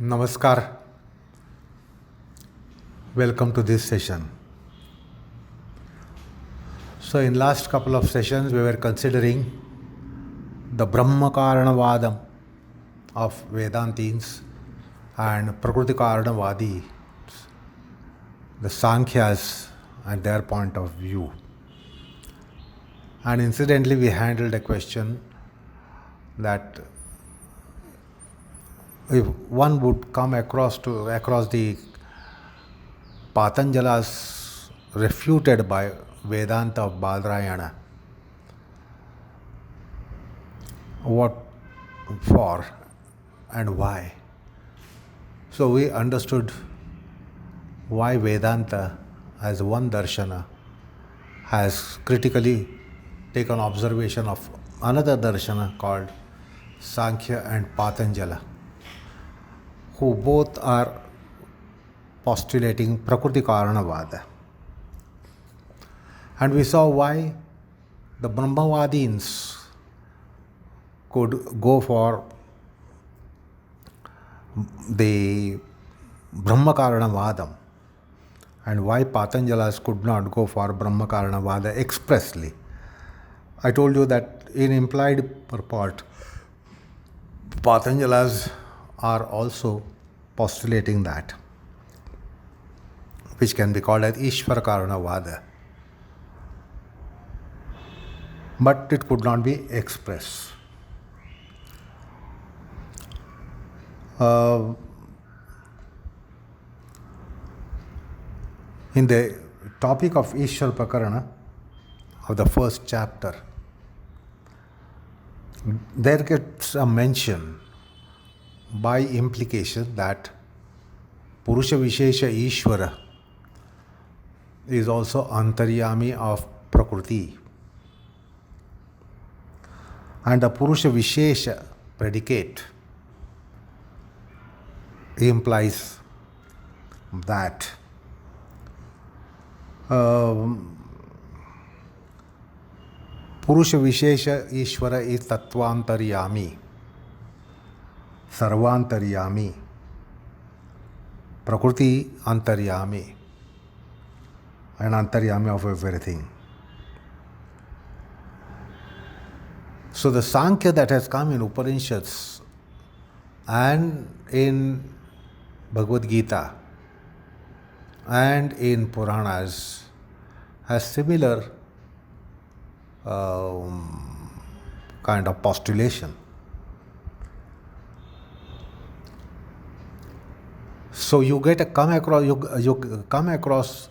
Namaskar. Welcome to this session. So in last couple of sessions we were considering the Brahmaka Vada of Vedantins and Prakrtikantarya, the Sankhyas and their point of view. And incidentally we handled a question that if one would come across the Patanjala's refuted by Vedanta of Badarayana, what for and why? So we understood why Vedanta as one darshana has critically taken observation of another darshana called Sankhya and Patanjala, who both are postulating Prakrtikantarya Vada. And we saw why the Brahmavadins could go for the Brahmaka Vada and why Patanjalas could not go for Brahmaka Vada expressly. I told you that in implied purport, Patanjalas are also postulating that, which can be called as Ishvara Vada. But it could not be expressed. In the topic of Ishvara Prakarana of the first chapter, there gets a mention by implication that Purusavisesa Isvara is also Antaryami of Prakrti. And the Purusavisesa predicate implies that Purusavisesa Isvara is Tattvantarya, Sarvantaryami, Prakrtiantarya, and Antaryami of everything. So the Sankhya that has come in Upanishads and in Bhagavad Gita and in Puranas has similar kind of postulation. So you come across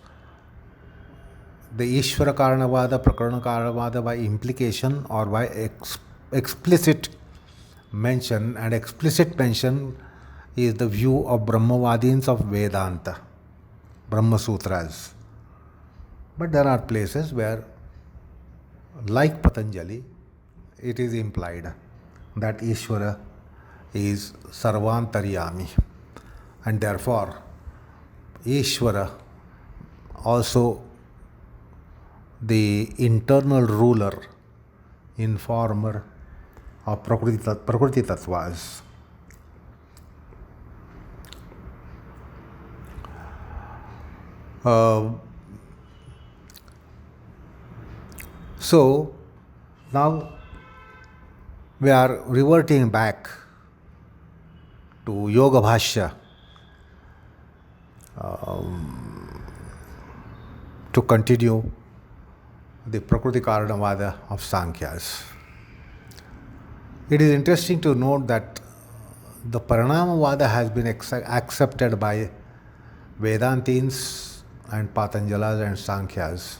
the Ishvara Karanavada, Prakarana Karanavada by implication or by explicit mention, and explicit mention is the view of Brahmavadins of Vedanta, Brahma Sutras. But there are places where, like Patanjali, it is implied that Ishvara is Sarvantaryami, and therefore Ishvara also the internal ruler, informer of Prakrtitattvas. So now we are reverting back to Yogabha to continue the Prakrtikantarya Vada of Sankhya's. It is interesting to note that the Parinama Vada has been accepted by Vedantins and Patanjalas and Sankhya's.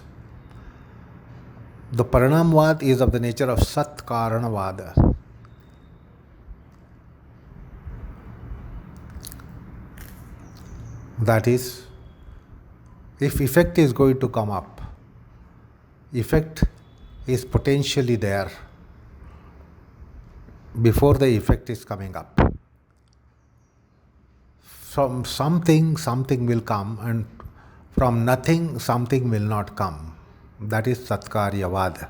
The Parinama Vada is of the nature of Satkarana Vada. That is, if effect is going to come up, effect is potentially there before the effect is coming up. From something will come, and from nothing something will not come. That is Satkarya Vada.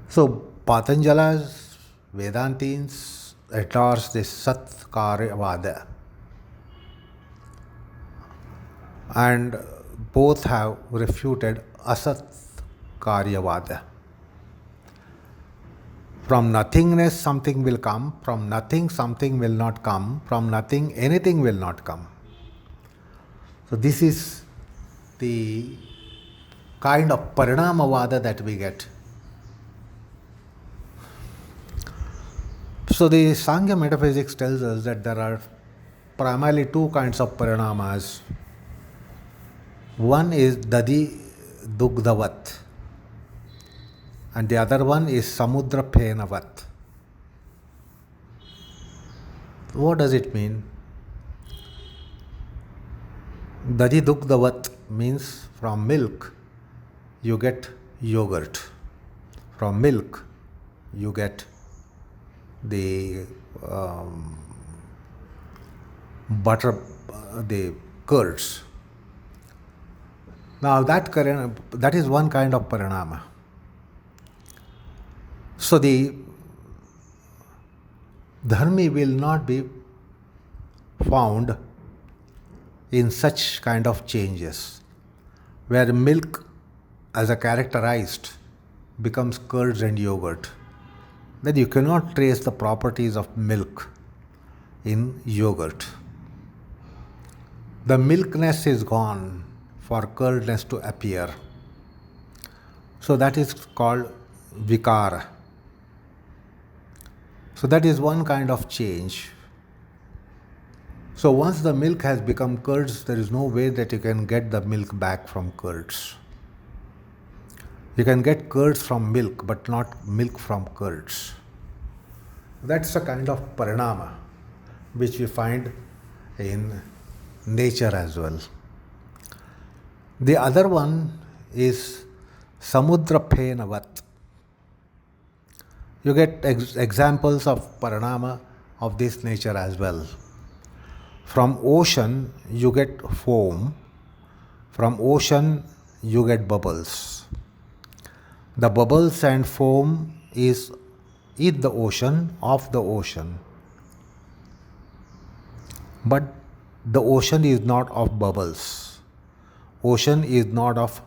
So Patanjalas, Vedantins endorse this Satka Vada, and both have refuted Asat Vada. From nothingness something will come, from nothing something will not come, from nothing anything will not come. So this is the kind of Parinama Vada that we get. So the Sankhya metaphysics tells us that there are primarily two kinds of parinamas. One is Dahidugdhvat and the other one is Samudraphena. What does it mean? Dahidugdhvat means from milk you get yogurt. From milk you get the butter, the curds. Now that is one kind of parinama. So the dharmi will not be found in such kind of changes, where milk as a characterized becomes curds and yogurt. Then you cannot trace the properties of milk in yogurt. The milkness is gone for curdness to appear. So that is called vikara. So that is one kind of change. So once the milk has become curds, there is no way that you can get the milk back from curds. You can get curds from milk, but not milk from curds. That's a kind of parinama which we find in nature as well. The other one is Samudraphena. You get examples of parinama of this nature as well. From ocean you get foam, from ocean you get bubbles. The bubbles and foam is in the ocean, of the ocean. But the ocean is not of bubbles. Ocean is not of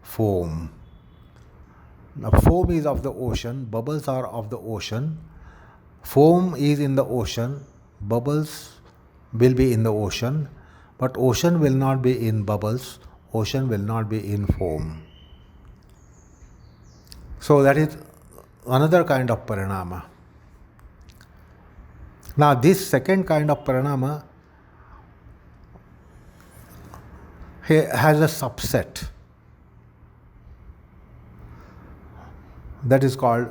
foam. The foam is of the ocean, bubbles are of the ocean. Foam is in the ocean, bubbles will be in the ocean, but ocean will not be in bubbles, ocean will not be in foam. So that is another kind of parinama. Now this second kind of parinama has a subset that is called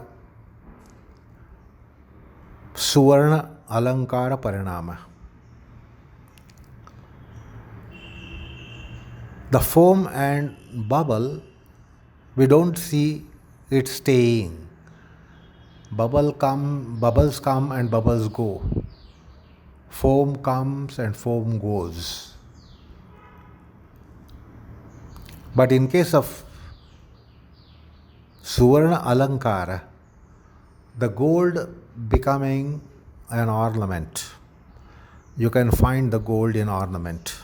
Suvarn Alankara Parinama. The foam and bubble, we don't see it staying. Bubbles come and bubbles go. Foam comes and foam goes. But in case of Suvarna Alankara, the gold becoming an ornament. You can find the gold in ornament.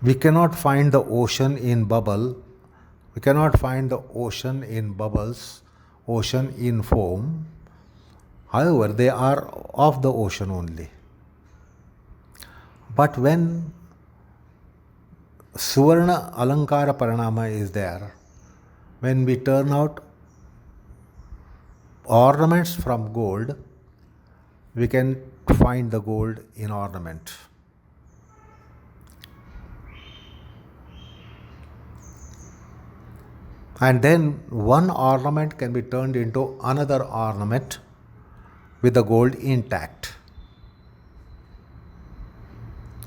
We cannot find the ocean in bubble. We cannot find the ocean in bubbles, ocean in foam. However, they are of the ocean only. But when Suvarna Alankara Parinama is there, when we turn out ornaments from gold, we can find the gold in ornament. And then one ornament can be turned into another ornament with the gold intact.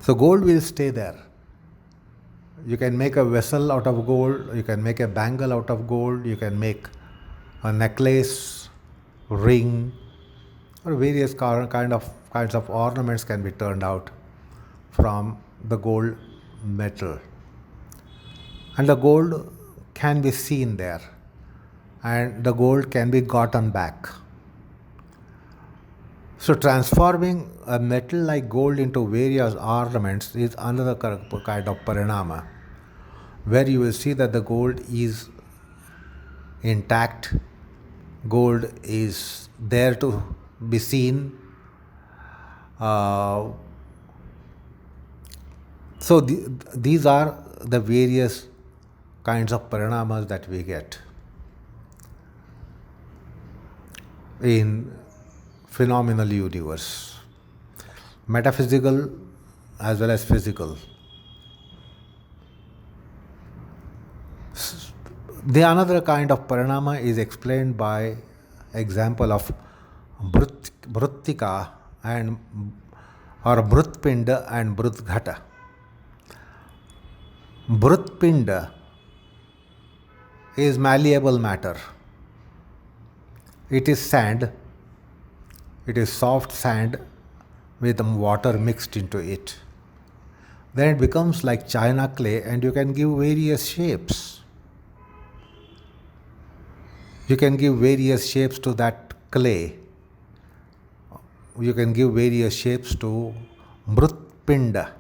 So gold will stay there. You can make a vessel out of gold, you can make a bangle out of gold, you can make a necklace, ring, or various kinds of ornaments can be turned out from the gold metal. And the gold can be seen there, and the gold can be gotten back. So transforming a metal like gold into various ornaments is another kind of parinama, where you will see that the gold is intact, gold is there to be seen. These are the various kinds of parinamas that we get in phenomenal universe, metaphysical as well as physical. The another kind of parinama is explained by example of Bhruttika and or Bhrutpinda and Bhrutghata. Bhrutpinda is malleable matter. It is sand. It is soft sand with water mixed into it. Then it becomes like china clay and you can give various shapes. You can give various shapes to that clay. You can give various shapes to Mrutpinda.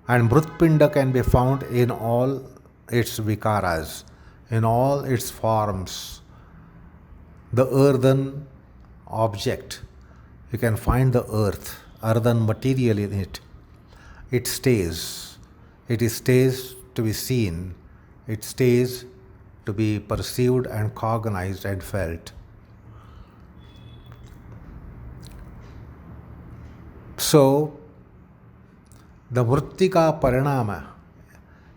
And Mrutpinda can be found in all its vikaras, in all its forms. The earthen object, you can find the earthen material in it. It stays. It stays to be seen. It stays to be perceived and cognized and felt. So, the Mrittika Parinama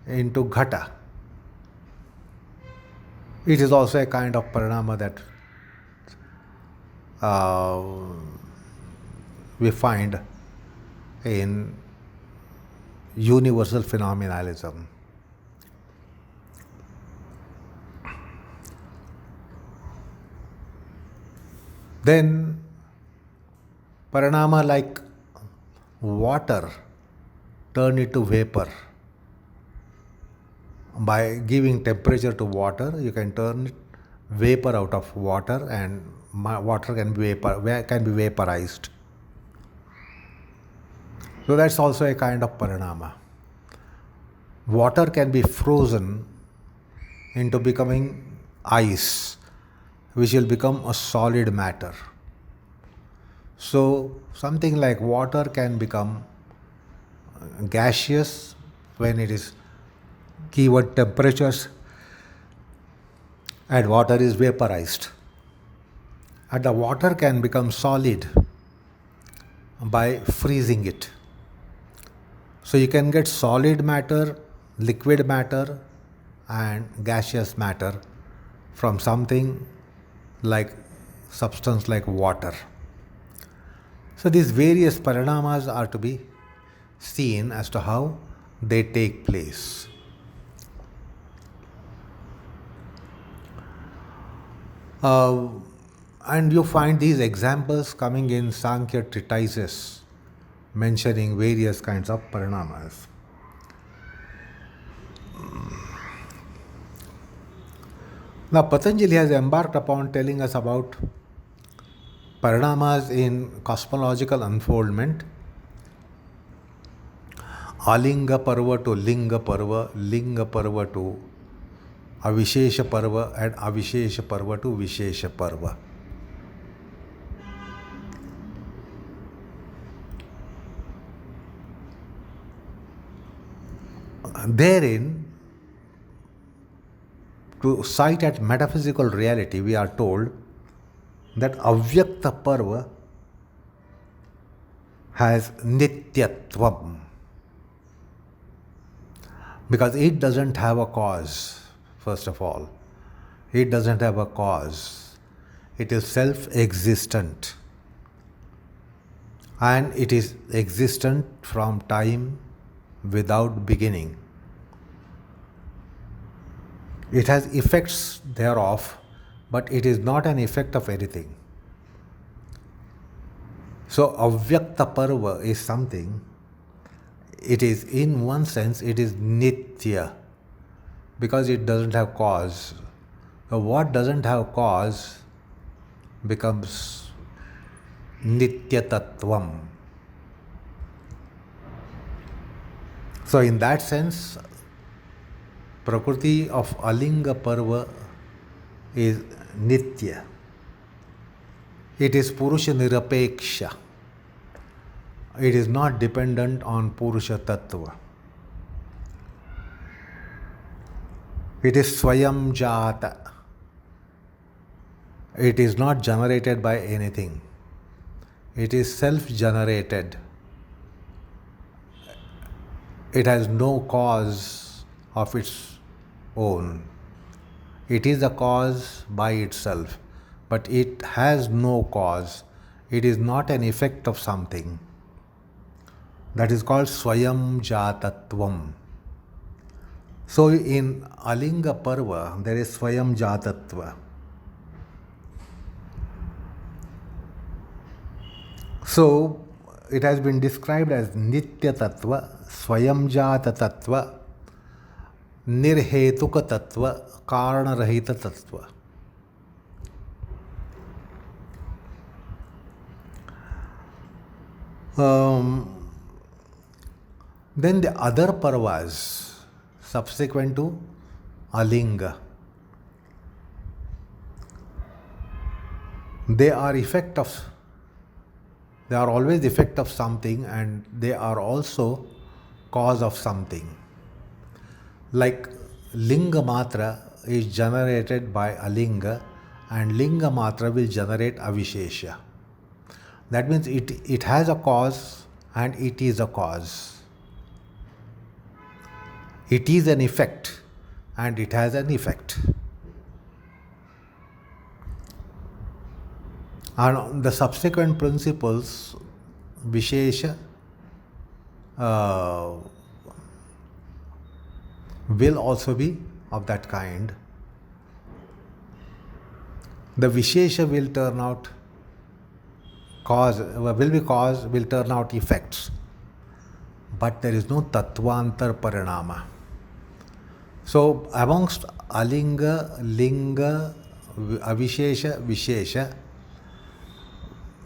into Ghata, it is also a kind of Parinama that we find in universal phenomenalism. Then parinama like water turn into vapor. By giving temperature to water, you can turn vapor out of water, and water can be vaporized. So that's also a kind of parinama. Water can be frozen into becoming ice, which will become a solid matter. So something like water can become gaseous when it is given temperatures and water is vaporized. And the water can become solid by freezing it. So you can get solid matter, liquid matter and gaseous matter from something like substance like water. So these various parinamas are to be seen as to how they take place. And you find these examples coming in Sankhya treatises mentioning various kinds of parinamas. Now Patanjali has embarked upon telling us about parinamas in cosmological unfoldment. Alinga parva to linga parva to avishesha parva, and avishesha parva to vishesha parva. Therein, to sight at metaphysical reality, we are told that avyakta parva has nityatvam, because it doesn't have a cause. First of all, it doesn't have a cause. It is self-existent, and it is existent from time without beginning. It has effects thereof, but it is not an effect of anything. So avyakta parva is something, it is in one sense, it is nitya, because it doesn't have cause. So what doesn't have cause becomes Nitya. So in that sense, Prakriti of Alinga Parva is Nitya. It is Purusha Nirapeksha. It is not dependent on Purusha Tattva. It is Swayam Jata. It is not generated by anything. It is self-generated. It has no cause of its own. It is a cause by itself, but it has no cause. It is not an effect of something. That is called Swayam Jatatvam. So in Alinga Parva, there is Swayam Jatatva. So it has been described as Nitya Tattva, Swayam Jata Tattva, Nirhetuka Tattva, Karana Rahita Tattva. Then the other parvas subsequent to Alinga, they are always effect of something, and they are also cause of something. Like Linga Matra is generated by Alinga, and Linga Matra will generate Avishesha. That means it has a cause and it is a cause. It is an effect and it has an effect. And the subsequent principles, Vishesha, will also be of that kind. The Vishesha will turn out will turn out effects, but there is no Tattvantar Parinama. So amongst Alinga, Linga, Avishesha, Vishesha,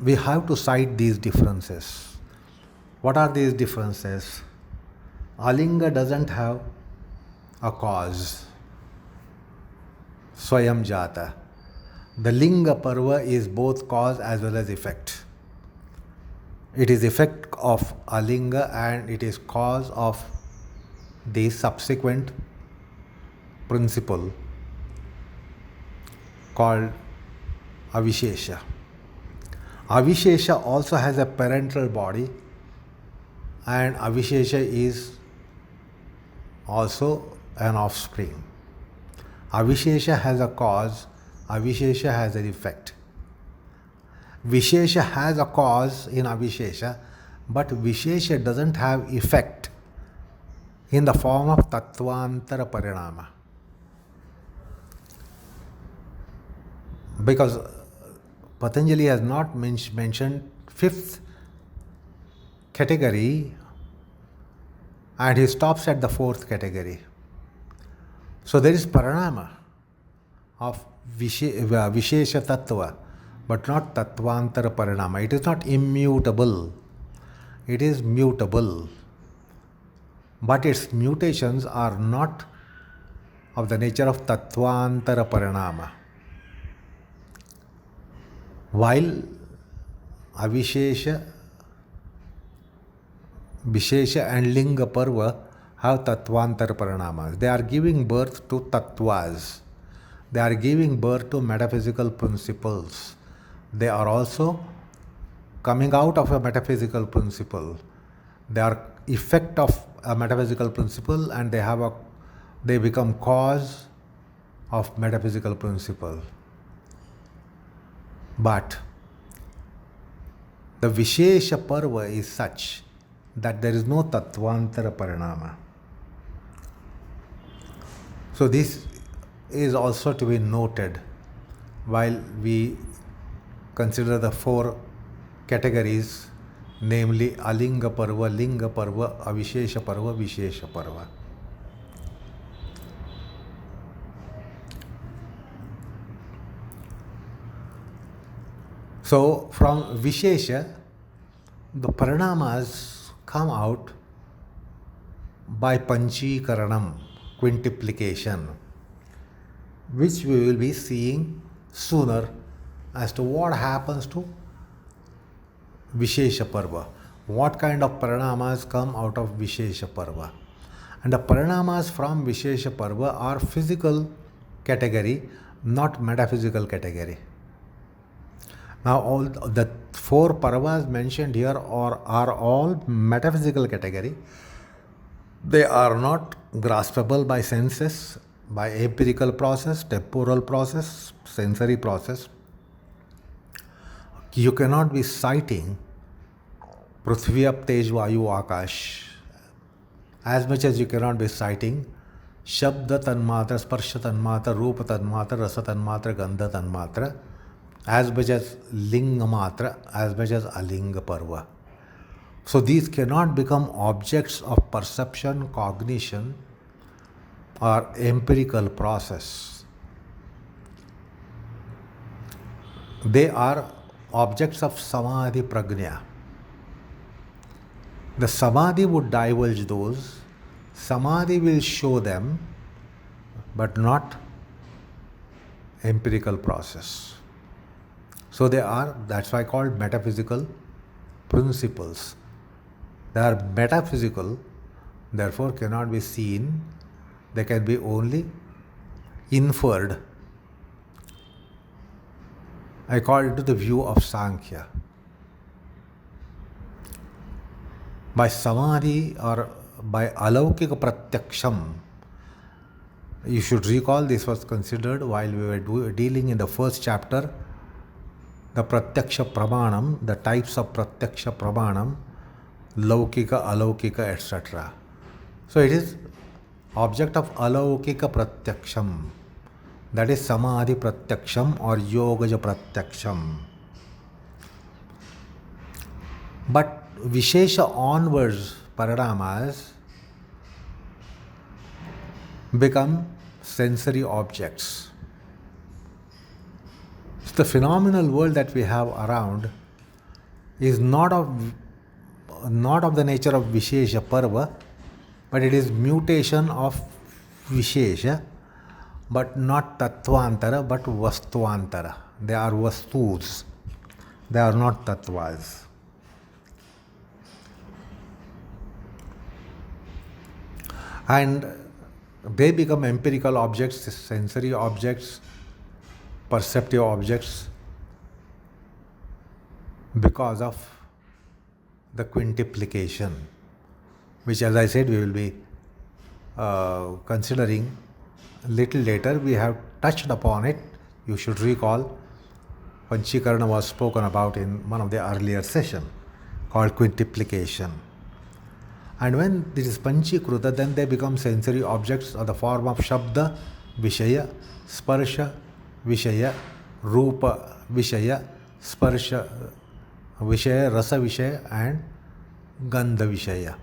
we have to cite these differences. What are these differences? Alinga doesn't have a cause, Swayam Jata. The Linga Parva is both cause as well as effect. It is effect of Alinga and it is cause of the subsequent principle called Avishesha. Avishesha also has a parental body, and Avishesha is also an offspring. Avishesha has a cause, Avishesha has an effect. Vishesha has a cause in Avishesha, but Vishesha doesn't have effect in the form of Tattvantara Parinama. Because Patanjali has not mentioned fifth category, and he stops at the fourth category. So there is Parinama of Vishesha Tattva, but not Tattvantara Parinama. It is not immutable. It is mutable. But its mutations are not of the nature of Tattvantara Parinama. While Avishesha, Vishesha and Linga Parva have Tattvantara Parinamas. They are giving birth to Tattvas. They are giving birth to metaphysical principles. They are also coming out of a metaphysical principle. They are effect of a metaphysical principle, and they become cause of metaphysical principle. But the Vishesha Parva is such that there is no Tattvantara Parinama. So this is also to be noted while we consider the four categories, namely Alinga Parva, Linga Parva, Avishesha Parva, Vishesha Parva. So from Vishesha, the Parinamas come out by Panchikaranam, quintuplication, which we will be seeing sooner as to what happens to Vishesha Parva. What kind of Parinamas come out of Vishesha Parva? And the Parinamas from Vishesha Parva are physical category, not metaphysical category. Now all the 4 Parvas mentioned here are all metaphysical category. They are not graspable by senses, by empirical process, temporal process, sensory process. You cannot be citing Prithvi, Ap, Tej, Vayu, Akash as much as you cannot be citing Shabda Tanmatra, Sparsha Tanmatra, Rupa Tanmatra, Rasa Tanmatra, Gandha Tanmatra, as much as Linga Matra, as much as Alinga Parva. So these cannot become objects of perception, cognition, or empirical process. They are objects of Samadhi Prajna. The Samadhi would divulge those, Samadhi will show them, but not empirical process. So they are, that's why called metaphysical principles. They are metaphysical, therefore cannot be seen, they can be only inferred. I call it to the view of Sankhya. By Samadhi or by alaukika pratyaksham, you should recall this was considered while we were dealing in the first chapter, the pratyaksha pramanam, the types of pratyaksha pramanam, laukika, alaukika, etc. So it is object of alaukika pratyaksham, that is samadhi pratyaksham or yogaja pratyaksham. But Vishesha onwards parinamas become sensory objects. So the phenomenal world that we have around is not of the nature of Vishesha Parva, but it is mutation of Vishesha, but not Tattvantara, but Vastuantara. They are Vastus, they are not Tattvas. And they become empirical objects, sensory objects, perceptive objects because of the quintuplication, which, as I said, we will be considering a little later. We have touched upon it. You should recall Panchikarana was spoken about in one of the earlier sessions called quintuplication. And when this is Panchikruta, then they become sensory objects of the form of Shabda, Vishaya, Sparsha, Vishaya, Rupa, Vishaya, Sparsha, Vishaya, Rasa Vishaya, and Gandha Vishaya.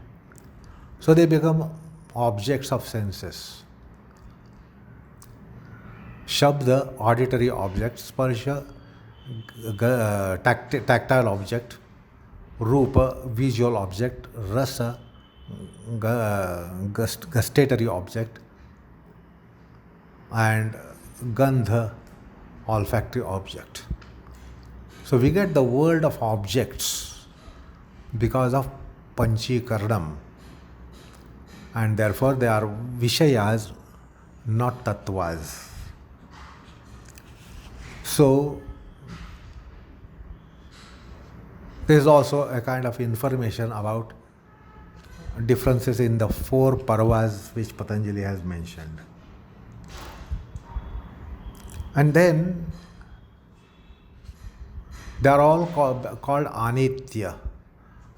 So they become objects of senses. Shabda, auditory object, Sparsha, tactile object, Rupa, visual object, Rasa, gustatory object, and Gandha, olfactory object. So we get the world of objects because of Panchikaranam, and therefore they are Vishayas, not Tattvas. So there is also a kind of information about differences in the 4 Parvas which Patanjali has mentioned. And then they are all called Anitya.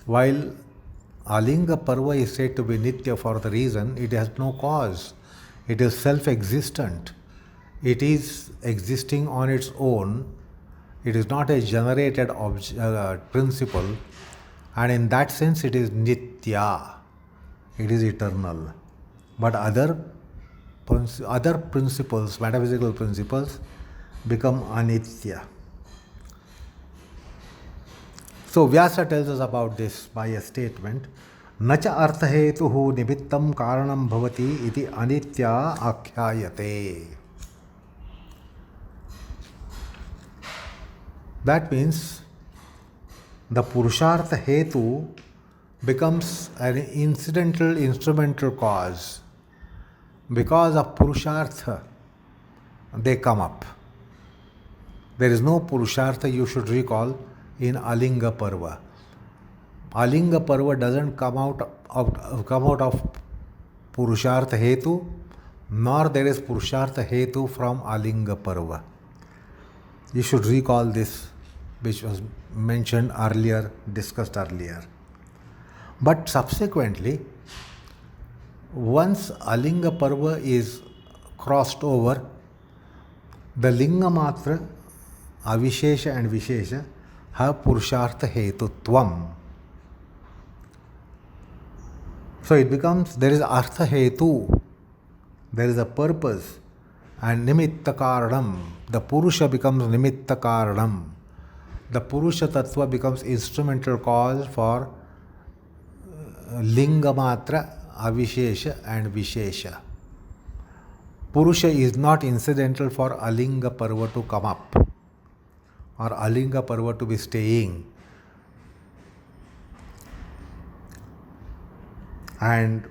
While Alinga Parva is said to be Nitya for the reason it has no cause. It is self-existent. It is existing on its own. It is not a generated principle, and in that sense it is Nitya. It is eternal. But other principles, metaphysical principles, become Anitya. So Vyasa tells us about this by a statement, Nacha artha hetuhu nimittam karanam bhavati iti anitya akhyayate. That means the Purushartha hetu becomes an incidental, instrumental cause. Because of Purushartha, they come up. There is no Purushartha, you should recall, in Alinga Parva. Alinga Parva doesn't come out of Purushartha hetu, nor there is Purushartha hetu from Alinga Parva. You should recall this, which was mentioned earlier, discussed earlier. But subsequently, once Alinga Parva is crossed over, the Linga Matra, Avishesha and Vishesha have Purushartha Hetutvam. So it becomes, there is Artha Hetu, there is a purpose, and Nimitta Karanam. The Purusha becomes Nimitta Karanam. The Purusha Tattva becomes instrumental cause for Linga Matra, Avishesha and Vishesha. Purusha is not incidental for Alinga Parva to come up or Alinga Parva to be staying. And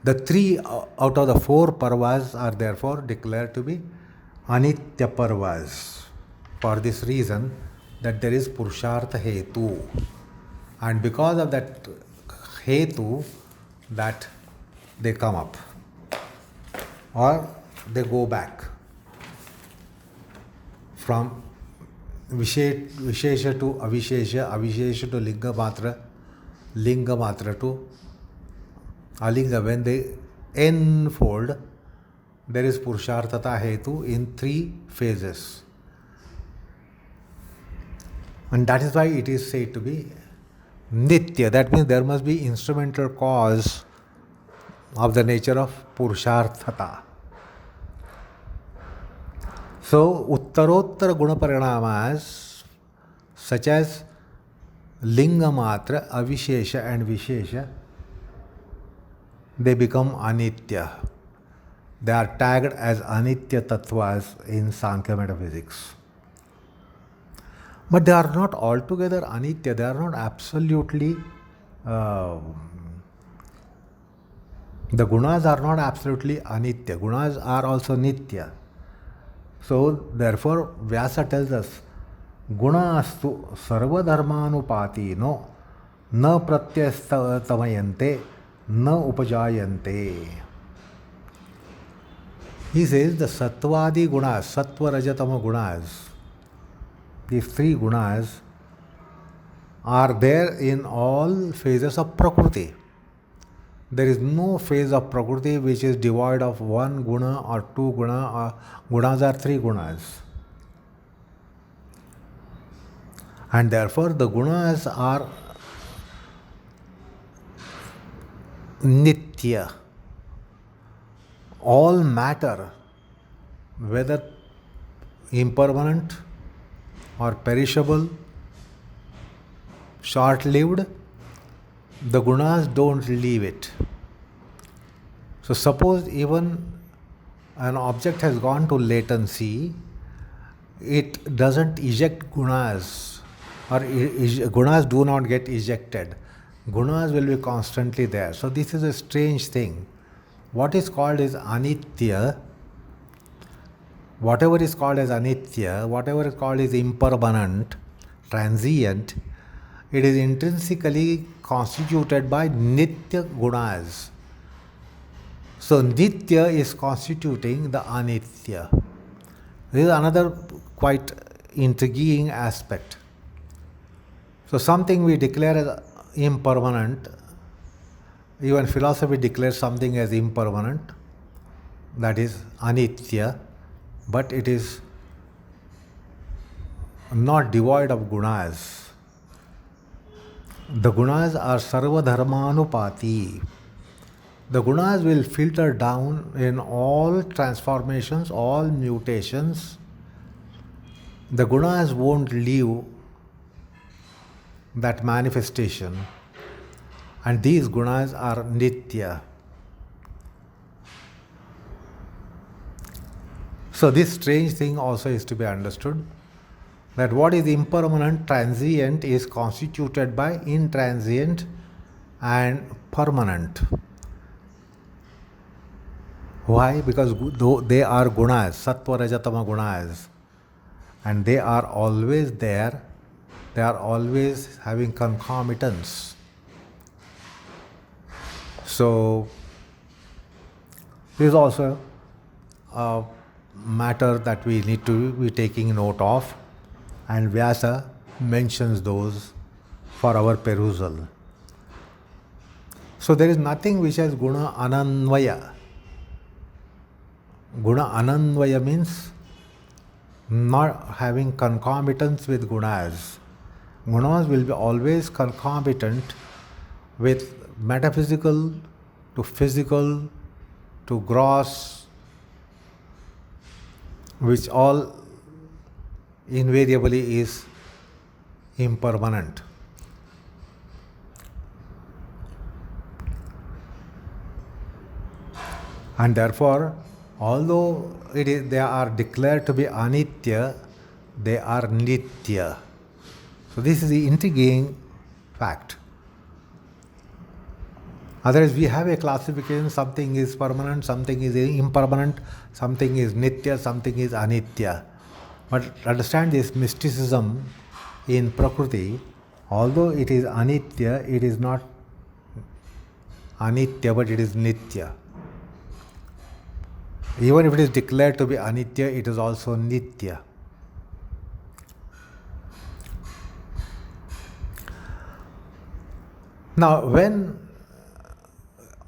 the 3 out of the 4 Parvas are therefore declared to be Anitya Parvas. For this reason, that there is Purushartha Hetu. And because of that Hetu, that they come up or they go back from Vishesha to Avishesha, Avishesha to Linga Matra to Alinga. When they enfold, there is Purusharthata Hetu in 3 phases. And that is why it is said to be Nitya. That means there must be instrumental cause of the nature of Purusharthata. So, Uttarottara Guna Parinamas, such as Linga Matra, Avishesha and Vishesha, they become Anitya. They are tagged as Anitya Tattvas in Sankhya metaphysics. But they are not altogether Anitya, they are not absolutely, the gunas are not absolutely Anitya, gunas are also Nitya. So, therefore, Vyasa tells us, Gunastu sarva dharmanupati no na pratyastamayanте na upajayante. He says the sattvadi gunas, sattva rajatama gunas, these 3 gunas are there in all phases of Prakrti. There is no phase of Prakrti which is devoid of 1 guna or 2 guna, or gunas are 3 gunas. And therefore the gunas are Nitya. All matter, whether impermanent or perishable, short-lived, the gunas don't leave it. So suppose even an object has gone to latency, it doesn't eject gunas, or gunas do not get ejected. Gunas will be constantly there. So this is a strange thing. What is called as Anitya, whatever is called as Anitya, whatever is called as impermanent, transient, it is intrinsically constituted by Nitya gunas. So Nitya is constituting the Anitya. This is another quite intriguing aspect. So something we declare as impermanent, even philosophy declares something as impermanent, that is Anitya, but it is not devoid of gunas. The gunas are sarva dharmanupati. The gunas will filter down in all transformations, all mutations. The gunas won't leave that manifestation, and these gunas are nitya. So this strange thing also is to be understood, that what is impermanent, transient, is constituted by intransient and permanent. Why? Because they are gunas, sattva rajatama gunas, and they are always there, they are always having concomitance. So this is also a matter that we need to be taking note of, and Vyasa mentions those for our perusal. So there is nothing which has guna ananvaya. Guna ananvaya means not having concomitance with gunas. Gunas will be always concomitant with metaphysical to physical to gross, which all invariably is impermanent. And therefore, although they are declared to be anitya, they are nitya. So this is the intriguing fact. Otherwise, we have a classification: something is permanent, something is impermanent, something is nitya, something is anitya. But understand this mysticism in Prakriti, although it is anitya, it is not anitya, but it is nitya. Even if it is declared to be anitya, it is also nitya. Now, when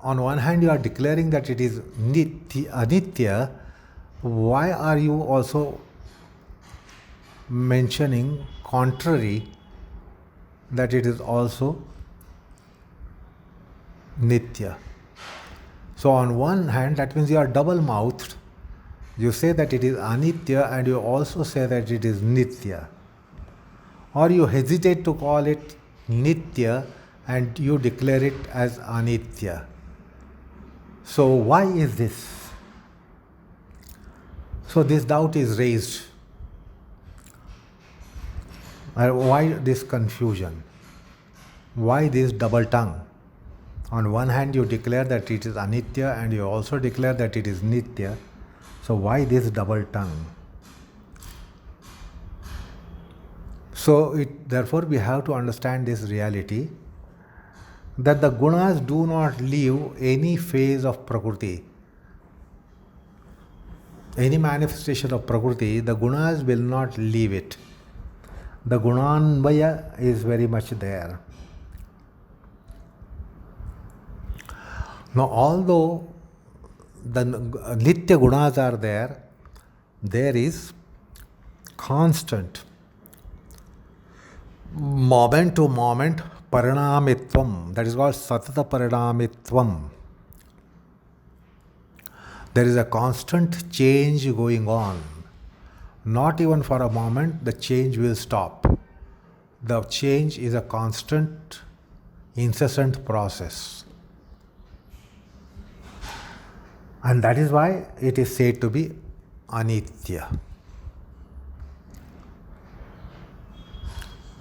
on one hand you are declaring that it is anitya, why are you also mentioning contrary that it is also nitya? So on one hand, that means you are double-mouthed. You say that it is anitya and you also say that it is nitya. Or you hesitate to call it nitya and you declare it as anitya. So why is this? So this doubt is raised. Why this confusion? Why this double tongue? On one hand, you declare that it is anitya and you also declare that it is nitya. So why this double tongue? So therefore we have to understand this reality, that the gunas do not leave any phase of Prakriti. Any manifestation of Prakriti, the gunas will not leave it. The gunanvaya is very much there. Now, although the nitya gunas are there, there is constant, moment to moment parinamitvam, that is called satata parinamitvam. There is a constant change going on. Not even for a moment the change will stop. The change is a constant, incessant process. And that is why it is said to be anitya.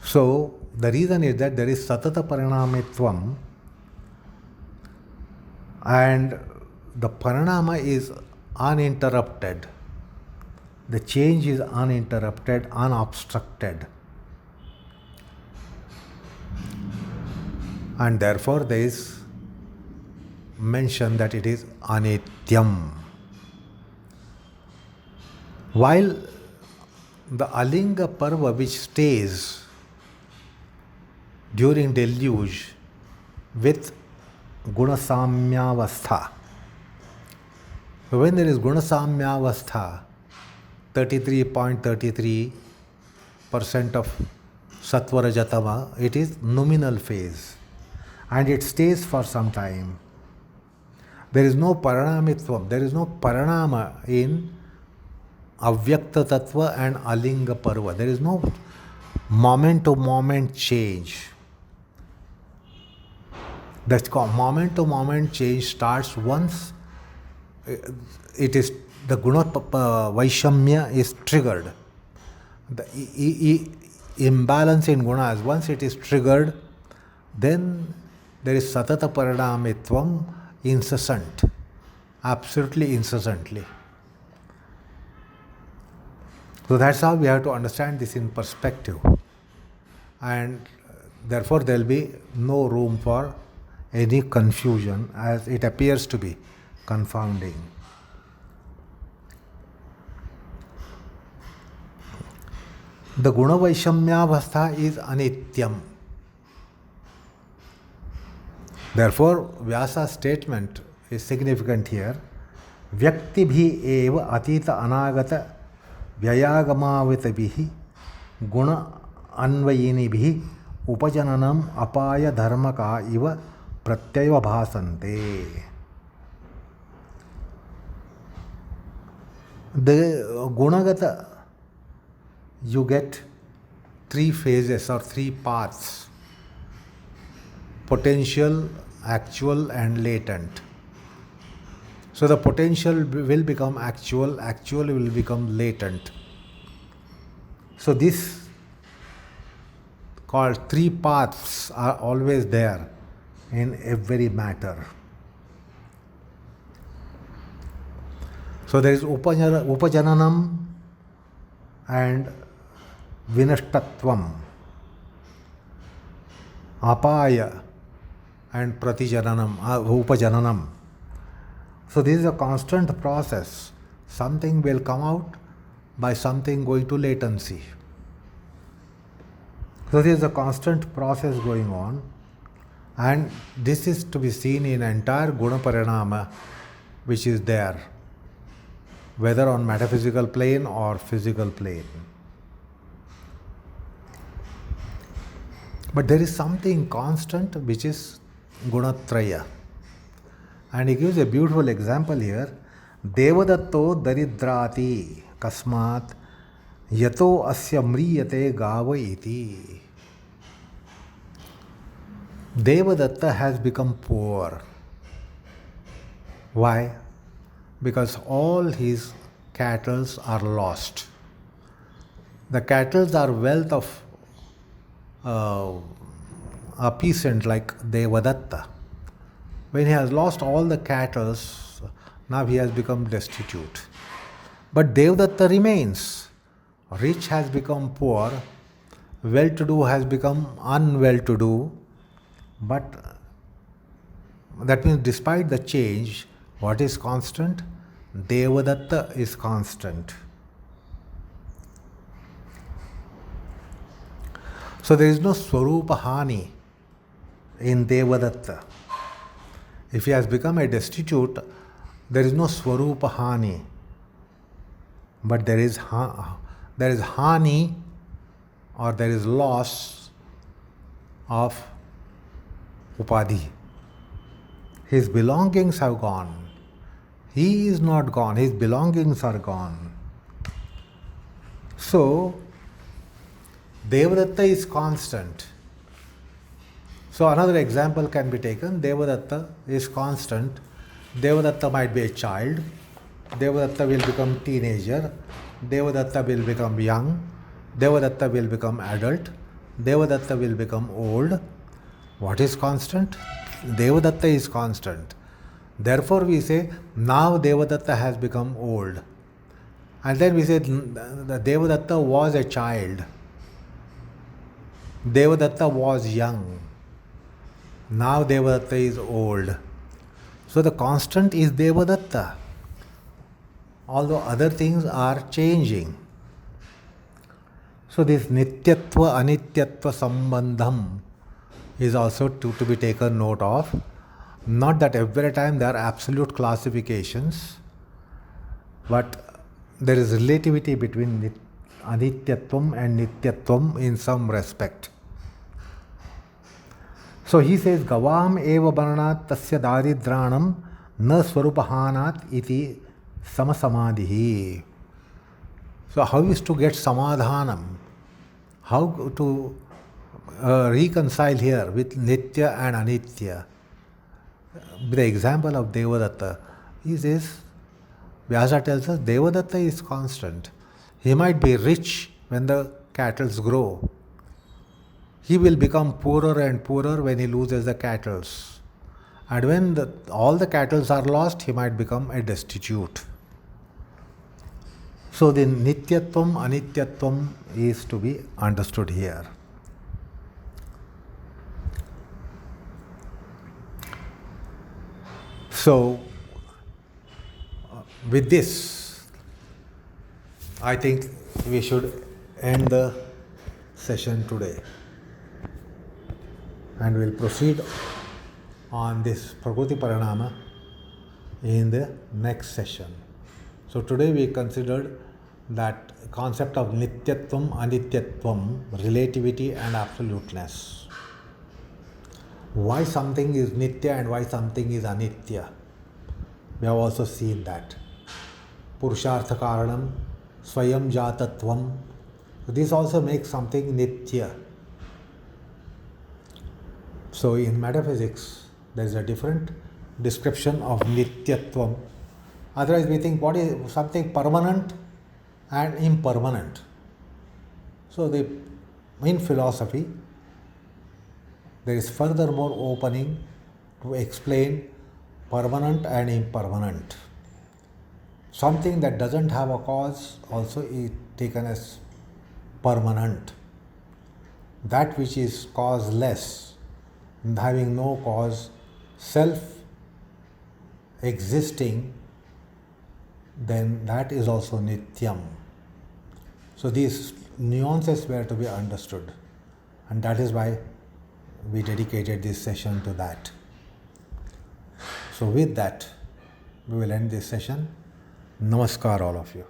So the reason is that there is satata parinamitvam, and the parinama is uninterrupted. The change is uninterrupted, unobstructed. And therefore there is mention that it is anityam. While the alinga parva, which stays during deluge with gunasamyavastha, when there is gunasamyavastha, 33.33% of sattva rajatama, it is nominal phase and it stays for some time. There is no paranamitvam, there is no paranama in avyakta tattva and alinga parva. There is no moment to moment change. That moment to moment change starts once it is the guna vaishamya is triggered. The imbalance in gunas, once it is triggered, then there is satata parinamitvam, incessant, absolutely incessantly. So that's how we have to understand this in perspective. And therefore there will be no room for any confusion, as it appears to be confounding. The guna vaishamyavastha is anityam. Therefore, Vyasa's statement is significant here. Vyaktibhi eva atita anagata vyayagamavitabhi guna anvayinibhi upajananam apaya dharmaka iva pratyaya bhasante. The gunagata, you get three phases or three paths: potential, actual and latent. So the potential will become actual, actual will become latent. So this called three paths are always there in every matter. So there is upajananam and vinashtatvam, apaya and pratijananam, upajananam. So this is a constant process. Something will come out by something going to latency. So there is a constant process going on, and this is to be seen in entire guna parinama which is there, whether on metaphysical plane or physical plane. But there is something constant which is gunatraya. And he gives a beautiful example here. Devadatto daridrati kasmat yato asya mriyate gava iti. Devadatta has become poor. Why? Because all his cattle are lost. The cattle are wealth of a peasant like Devadatta. When he has lost all the cattle, now he has become destitute. But Devadatta remains. Rich has become poor, well-to-do has become unwell-to-do. But that means despite the change, what is constant? Devadatta is constant. So there is no swarupa hani in Devadatta. If he has become a destitute, there is no swarupa hani. But there is hani, or there is loss of upadhi. His belongings have gone. He is not gone, his belongings are gone. So, Devadatta is constant. So another example can be taken. Devadatta is constant. Devadatta might be a child. Devadatta will become teenager. Devadatta will become young. Devadatta will become adult. Devadatta will become old. What is constant? Devadatta is constant. Therefore we say, now Devadatta has become old. And then we say, the Devadatta was a child. Devadatta was young. Now Devadatta is old. So the constant is Devadatta, although other things are changing. So this Nityatva Anityatva Sambandham is also to be taken note of. Not that every time there are absolute classifications, but there is relativity between Anityatvam and Nityatvam in some respect. So he says, Gavam eva bananat tasya daridranam na swarupahanat iti samasamadhihi. So how is to get samadhanam? how to reconcile here with Nitya and Anitya. With the example of Devadatta, he says, Vyasa tells us Devadatta is constant. He might be rich when the cattle grow. He will become poorer and poorer when he loses the cattle. And when all the cattle are lost, he might become a destitute. So the Nityatvam, Anityatvam is to be understood here. So, with this, I think we should end the session today. And we'll proceed on this Prakriti Parinama in the next session. So today we considered that concept of Nityatvam, Anityatvam, relativity and absoluteness. Why something is Nitya and why something is Anitya. We have also seen that. Purushartha Karanam, Swayam Jatatvam. This also makes something Nitya. So in metaphysics, there is a different description of Nityatvam. Otherwise we think what is something permanent and impermanent. So in philosophy, there is furthermore opening to explain permanent and impermanent. Something that doesn't have a cause also is taken as permanent. That which is causeless, having no cause, self-existing, then that is also Nityam. So these nuances were to be understood, and that is why we dedicated this session to that. So with that, we will end this session. Namaskar all of you.